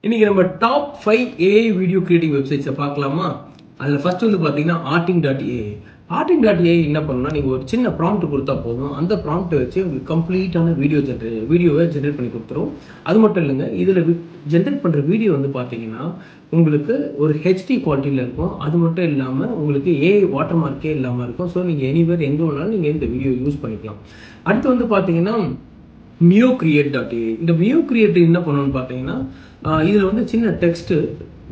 இன்னைக்கு நம்ம top 5 AI video creating வெப்சைட்ஸை பார்க்கலாமா? அதில் ஃபர்ஸ்ட் வந்து பார்த்தீங்கன்னா ஆர்டிங்.ஏஐ. ஆர்டிங்.ஏஐ என்ன பண்ணணும்னா, நீங்கள் ஒரு சின்ன ப்ராம்ப்ட் கொடுத்தா போதும். அந்த ப்ராம்ப்ட்டை வச்சு உங்களுக்கு கம்ப்ளீட்டான வீடியோவை ஜென்ரேட் பண்ணி கொடுத்துரும். அது மட்டும் இல்லைங்க, இதில் ஜென்ரேட் பண்ணுற வீடியோ வந்து பார்த்தீங்கன்னா உங்களுக்கு ஒரு ஹெச்டி குவாலிட்டியில் இருக்கும். அது மட்டும் இல்லாமல் உங்களுக்கு ஏஐ வாட்டர் மார்க்கே இல்லாமல் இருக்கும். ஸோ நீங்கள் எனிவேர் எங்கே வேணாலும் நீங்கள் இந்த வீடியோ யூஸ் பண்ணிக்கலாம். அடுத்து வந்து பார்த்தீங்கன்னா மியோக்ரியேட்.ஏஐ. இந்த மியோக்ரியேட் என்ன பண்ணணும்னு பார்த்தீங்கன்னா, இதில் வந்து சின்ன டெக்ஸ்ட்டு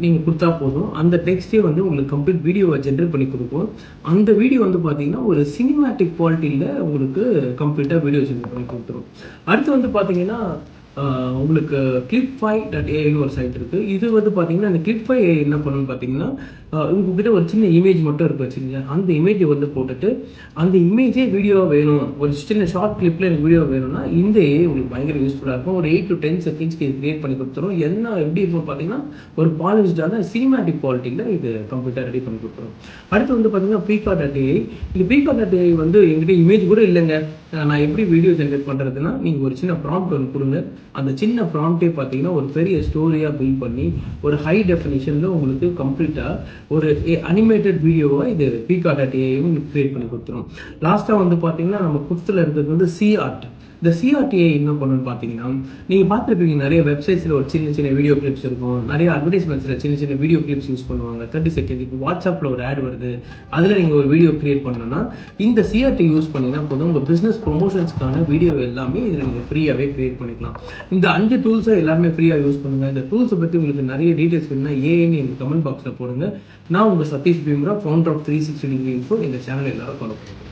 நீங்கள் கொடுத்தா போதும். அந்த டெக்ஸ்ட்டே வந்து உங்களுக்கு கம்ப்ளீட் வீடியோவை ஜென்ரேட் பண்ணி கொடுக்கும். அந்த வீடியோ வந்து பார்த்தீங்கன்னா ஒரு சினிமேட்டிக் குவாலிட்டியில் உங்களுக்கு கம்ப்ளீட்டாக வீடியோ ஜென்ரேட் பண்ணி கொடுத்துரும். அடுத்து வந்து பார்த்தீங்கன்னா உங்களுக்கு Clipify.ai ஒரு சைட் இருக்குது. இது வந்து பார்த்தீங்கன்னா அந்த Clipify.ai என்ன பண்ணணும்னு பார்த்தீங்கன்னா, உங்ககிட்ட ஒரு சின்ன இமேஜ் மட்டும் இருக்கு வச்சுக்கோங்க. அந்த இமேஜை வந்து போட்டுட்டு அந்த இமேஜே வீடியோ வேணும், ஒரு சின்ன ஷார்ட் கிளிப்பில் எனக்கு வீடியோ வேணும்னா இந்த ஏஐ உங்களுக்கு பயங்கர யூஸ்ஃபுல்லாக இருக்கும். ஒரு 8 to 10 செகண்ட்ஸ்க்கு இது கிரியேட் பண்ணி கொடுத்துரும். எப்படி இருக்கும் பார்த்தீங்கன்னா ஒரு பாலிஷ்டான சினிமேட்டிக் குவாலிட்டியில் இது கம்ப்ளீட்டாக ரெடி பண்ணி கொடுத்துரும். அடுத்து வந்து பார்த்தீங்கன்னா Pika.ai. இந்த Pika.ai வந்து எங்கிட்ட இமேஜ் கூட இல்லைங்க, நான் எப்படி வீடியோ ஜென்ரேட் பண்ணுறதுன்னா, நீங்கள் ஒரு சின்ன ப்ராம்ப்ட் ஒன்று கொடுங்க. அந்த சின்ன ப்ராம்ப்டே பார்த்தீங்கன்னா ஒரு பெரிய ஸ்டோரியாக பில்ட் பண்ணி ஒரு ஹை டெஃபினிஷனில் உங்களுக்கு கம்ப்ளீட்டாக ஒரு அனிமேட்டட் வீடியோவை இது Pika.ai உங்களுக்கு கிரியேட் பண்ணி கொடுத்துரும். லாஸ்ட்டாக வந்து பார்த்தீங்கன்னா நம்ம புத்தத்தில் இருக்கிறது வந்து C-Art. இந்த C-Art.ai என்ன பண்ணணும்னு பார்த்தீங்கன்னா, நீங்கள் பார்த்துருப்பீங்க நிறைய வெப்சைட்ஸில் ஒரு சின்ன சின்ன வீடியோ கிளிப்ஸ் இருக்கும். நிறைய அட்வர்டைஸ்மெண்ட்ஸில் சின்ன சின்ன வீடியோ கிளிப்ஸ் யூஸ் பண்ணுவாங்க. 30 செகண்ட். இப்போ வாட்ஸ்அப்பில் ஒரு ஆட் வருது, அதில் நீங்கள் ஒரு வீடியோ கிரியேட் பண்ணணும்னா இந்த C-Art யூஸ் பண்ணிங்கன்னா போதும். உங்கள் பிஸ்னஸ் ப்ரொமோஷன்ஸ்க்கான வீடியோ எல்லாமே இதில் நீங்கள் ஃப்ரீயாகவே கிரியேட் பண்ணிக்கலாம். இந்த 5 டூல்ஸை எல்லாமே ஃப்ரீயாக யூஸ் பண்ணுங்கள். இந்த டூல்ஸை பற்றி உங்களுக்கு நிறைய டீட்டெயில்ஸ் வேணும்னா ஏன்னு எங்கள் கமெண்ட் பாக்ஸில் போடுங்க. நான் உங்கள் Satish Bhimra, founder of 360 degree info. இந்த சேனல் எல்லாரும் ஃபாலோ பண்ணுங்கள்.